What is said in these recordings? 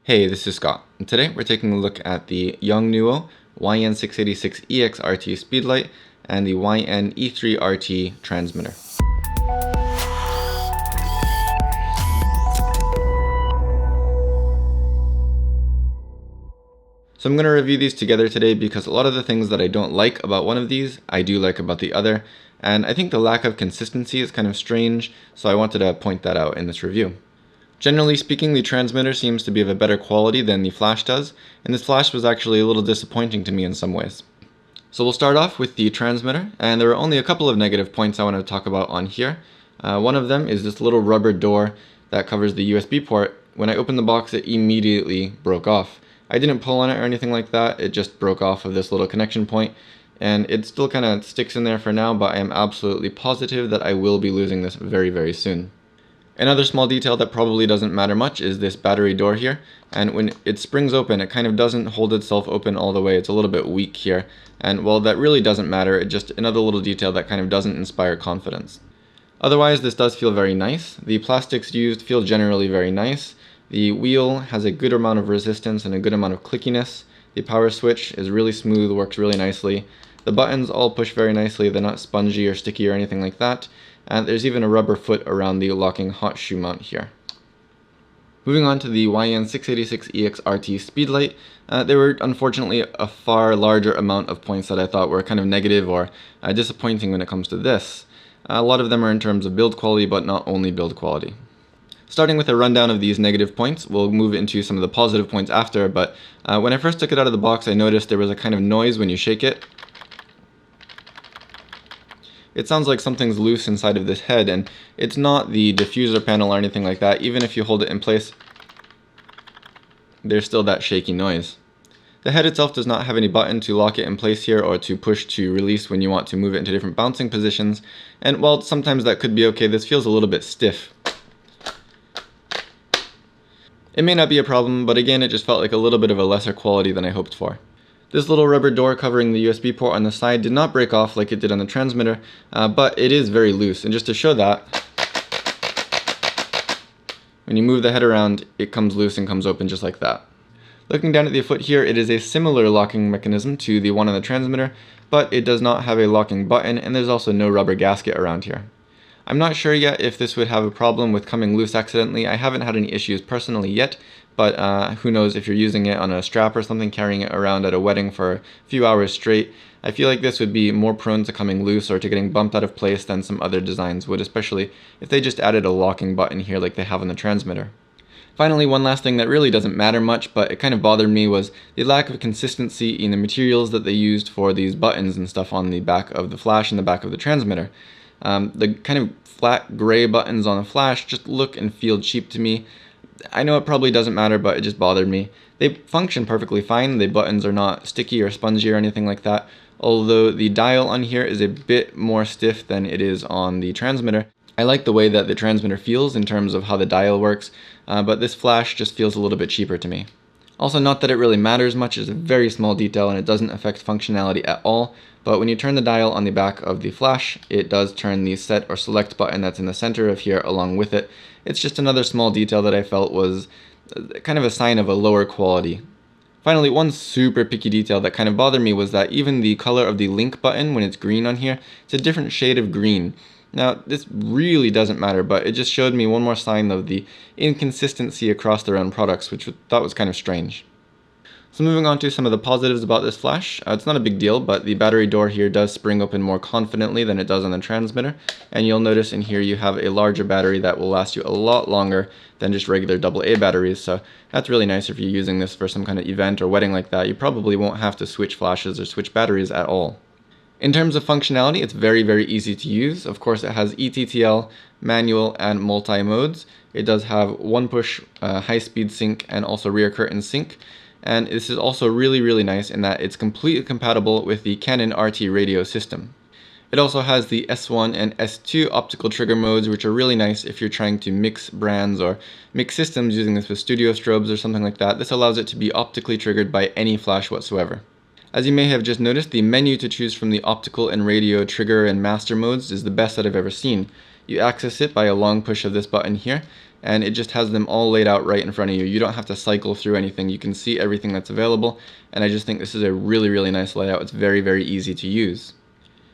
Hey, this is Scott, and today we're taking a look at the Yongnuo YN686EX-RT speedlight and the YN-E3RT transmitter. So I'm going to review these together today because a lot of the things that I don't like about one of these, I do like about the other, and I think the lack of consistency is kind of strange, so I wanted to point that out in this review. Generally speaking, the transmitter seems to be of a better quality than the flash does, and this flash was actually a little disappointing to me in some ways. So we'll start off with the transmitter, and there are only a couple of negative points I want to talk about on here. One of them is this little rubber door that covers the USB port. When I opened the box, it immediately broke off. I didn't pull on it or anything like that, it just broke off of this little connection point, and it still kind of sticks in there for now, but I am absolutely positive that I will be losing this very, very soon. Another small detail that probably doesn't matter much is this battery door here, and when it springs open, it kind of doesn't hold itself open all the way. It's a little bit weak here, and while that really doesn't matter, it's just another little detail that kind of doesn't inspire confidence. Otherwise, this does feel very nice. The plastics used feel generally very nice. The wheel has a good amount of resistance and a good amount of clickiness. The power switch is really smooth, works really nicely. The buttons all push very nicely, they're not spongy or sticky or anything like that. And there's even a rubber foot around the locking hot shoe mount here. Moving on to the YN686EX-RT speedlight, there were unfortunately a far larger amount of points that I thought were kind of negative or disappointing when it comes to this. A lot of them are in terms of build quality, but not only build quality. Starting with a rundown of these negative points, we'll move into some of the positive points after, but when I first took it out of the box, I noticed there was a kind of noise when you shake it. It sounds like something's loose inside of this head, and it's not the diffuser panel or anything like that. Even if you hold it in place, there's still that shaky noise. The head itself does not have any button to lock it in place here or to push to release when you want to move it into different bouncing positions, and while sometimes that could be okay, this feels a little bit stiff. It may not be a problem, but again, it just felt like a little bit of a lesser quality than I hoped for. This little rubber door covering the USB port on the side did not break off like it did on the transmitter, but it is very loose. And just to show that, when you move the head around, it comes loose and comes open just like that. Looking down at the foot here, it is a similar locking mechanism to the one on the transmitter, but it does not have a locking button, and there's also no rubber gasket around here. I'm not sure yet if this would have a problem with coming loose accidentally. I haven't had any issues personally yet, but who knows if you're using it on a strap or something, carrying it around at a wedding for a few hours straight. I feel like this would be more prone to coming loose or to getting bumped out of place than some other designs would, especially if they just added a locking button here like they have on the transmitter. Finally, one last thing that really doesn't matter much, but it kind of bothered me, was the lack of consistency in the materials that they used for these buttons and stuff on the back of the flash and the back of the transmitter. The kind of flat gray buttons on the flash just look and feel cheap to me. I know it probably doesn't matter, but it just bothered me. They function perfectly fine. The buttons are not sticky or spongy or anything like that, although the dial on here is a bit more stiff than it is on the transmitter. I like the way that the transmitter feels in terms of how the dial works, but this flash just feels a little bit cheaper to me. Also, not that it really matters much, it's a very small detail and it doesn't affect functionality at all, but when you turn the dial on the back of the flash, it does turn the set or select button that's in the center of here along with it. It's just another small detail that I felt was kind of a sign of a lower quality. Finally, one super picky detail that kind of bothered me was that even the color of the link button, when it's green on here, it's a different shade of green. Now, this really doesn't matter, but it just showed me one more sign of the inconsistency across their own products, which I thought was kind of strange. So moving on to some of the positives about this flash, it's not a big deal, but the battery door here does spring open more confidently than it does on the transmitter, and you'll notice in here you have a larger battery that will last you a lot longer than just regular AA batteries, so that's really nice if you're using this for some kind of event or wedding like that. You probably won't have to switch flashes or switch batteries at all. In terms of functionality, it's very, very easy to use. Of course, it has ETTL, manual, and multi-modes. It does have one push high-speed sync and also rear curtain sync. And this is also really, really nice in that it's completely compatible with the Canon RT radio system. It also has the S1 and S2 optical trigger modes, which are really nice if you're trying to mix brands or mix systems using this with studio strobes or something like that. This allows it to be optically triggered by any flash whatsoever. As you may have just noticed, the menu to choose from the optical and radio trigger and master modes is the best that I've ever seen. You access it by a long push of this button here, and it just has them all laid out right in front of you. You don't have to cycle through anything. You can see everything that's available, and I just think this is a really, really nice layout. It's very, very easy to use.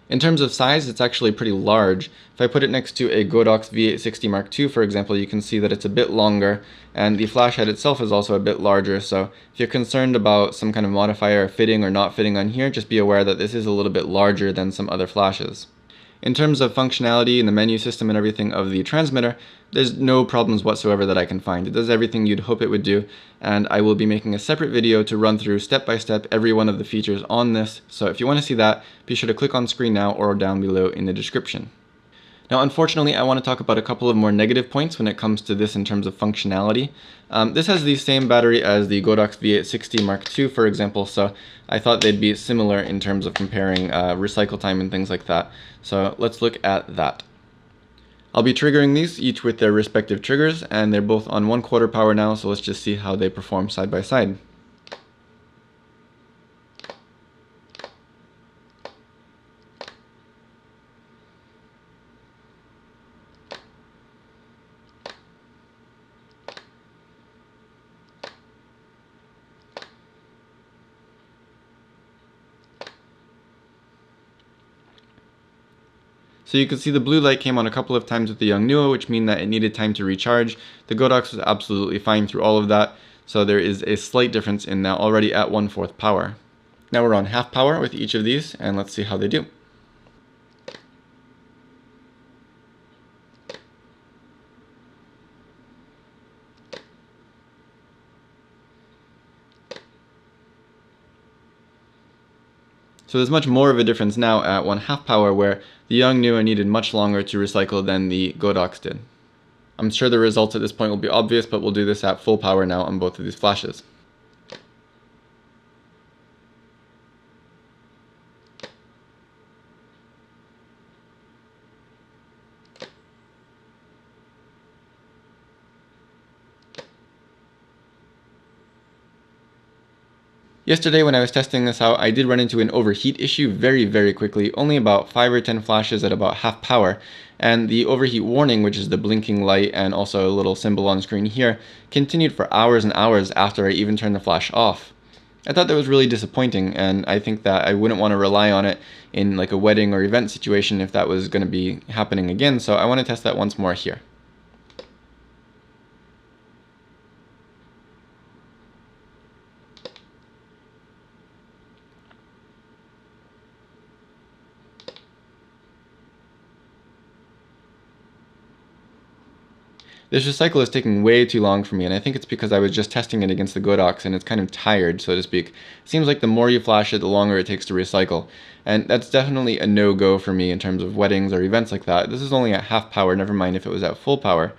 In terms of size, it's actually pretty large. If I put it next to a Godox V860 Mark II, for example, you can see that it's a bit longer, and the flash head itself is also a bit larger, so if you're concerned about some kind of modifier fitting or not fitting on here, just be aware that this is a little bit larger than some other flashes. In terms of functionality and the menu system and everything of the transmitter, there's no problems whatsoever that I can find. It does everything you'd hope it would do, and I will be making a separate video to run through step by step every one of the features on this, so if you want to see that, be sure to click on screen now or down below in the description. Now, unfortunately, I want to talk about a couple of more negative points when it comes to this in terms of functionality. This has the same battery as the Godox V860 Mark II, for example, so I thought they'd be similar in terms of comparing recycle time and things like that. So let's look at that. I'll be triggering these, each with their respective triggers, and they're both on 1/4 power now, so let's just see how they perform side by side. So you can see the blue light came on a couple of times with the Yongnuo, which mean that it needed time to recharge. The Godox was absolutely fine through all of that, so there is a slight difference in now already at 1/4 power. Now we're on half power with each of these, and let's see how they do. So there's much more of a difference now at 1/2 power, where the Yongnuo needed much longer to recycle than the Godox did. I'm sure the results at this point will be obvious, but we'll do this at full power now on both of these flashes. Yesterday when I was testing this out, I did run into an overheat issue very, very quickly, only about 5 or 10 flashes at about half power, and the overheat warning, which is the blinking light and also a little symbol on screen here, continued for hours and hours after I even turned the flash off. I thought that was really disappointing, and I think that I wouldn't want to rely on it in like a wedding or event situation if that was going to be happening again, so I want to test that once more here. This recycle is taking way too long for me, and I think it's because I was just testing it against the Godox and it's kind of tired, so to speak. It seems like the more you flash it, the longer it takes to recycle. And that's definitely a no-go for me in terms of weddings or events like that. This is only at half power, never mind if it was at full power.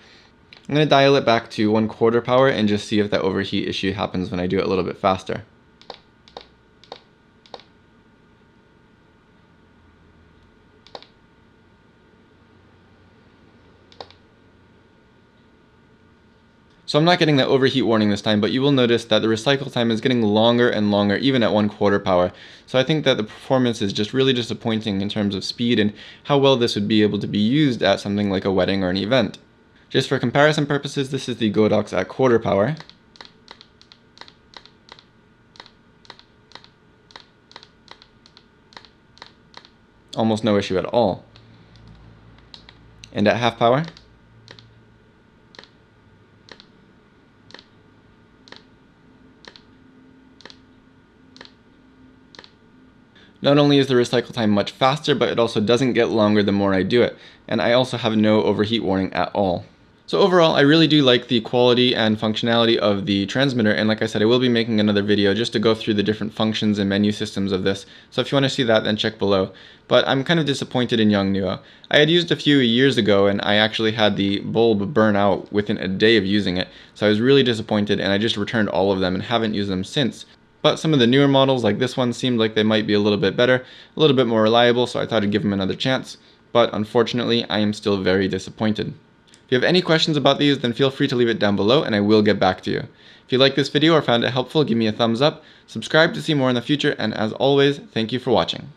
I'm going to dial it back to 1/4 power and just see if that overheat issue happens when I do it a little bit faster. So I'm not getting that overheat warning this time, but you will notice that the recycle time is getting longer and longer, even at 1/4 power. So I think that the performance is just really disappointing in terms of speed and how well this would be able to be used at something like a wedding or an event. Just for comparison purposes, this is the Godox at 1/4 power. Almost no issue at all. And at half power, not only is the recycle time much faster, but it also doesn't get longer the more I do it, and I also have no overheat warning at all. So overall, I really do like the quality and functionality of the transmitter, and like I said, I will be making another video just to go through the different functions and menu systems of this, so if you want to see that, then check below. But I'm kind of disappointed in Yongnuo. I had used a few years ago, and I actually had the bulb burn out within a day of using it, so I was really disappointed, and I just returned all of them and haven't used them since. But some of the newer models, like this one, seemed like they might be a little bit better, a little bit more reliable, so I thought I'd give them another chance. But unfortunately, I am still very disappointed. If you have any questions about these, then feel free to leave it down below and I will get back to you. If you liked this video or found it helpful, give me a thumbs up, subscribe to see more in the future, and as always, thank you for watching.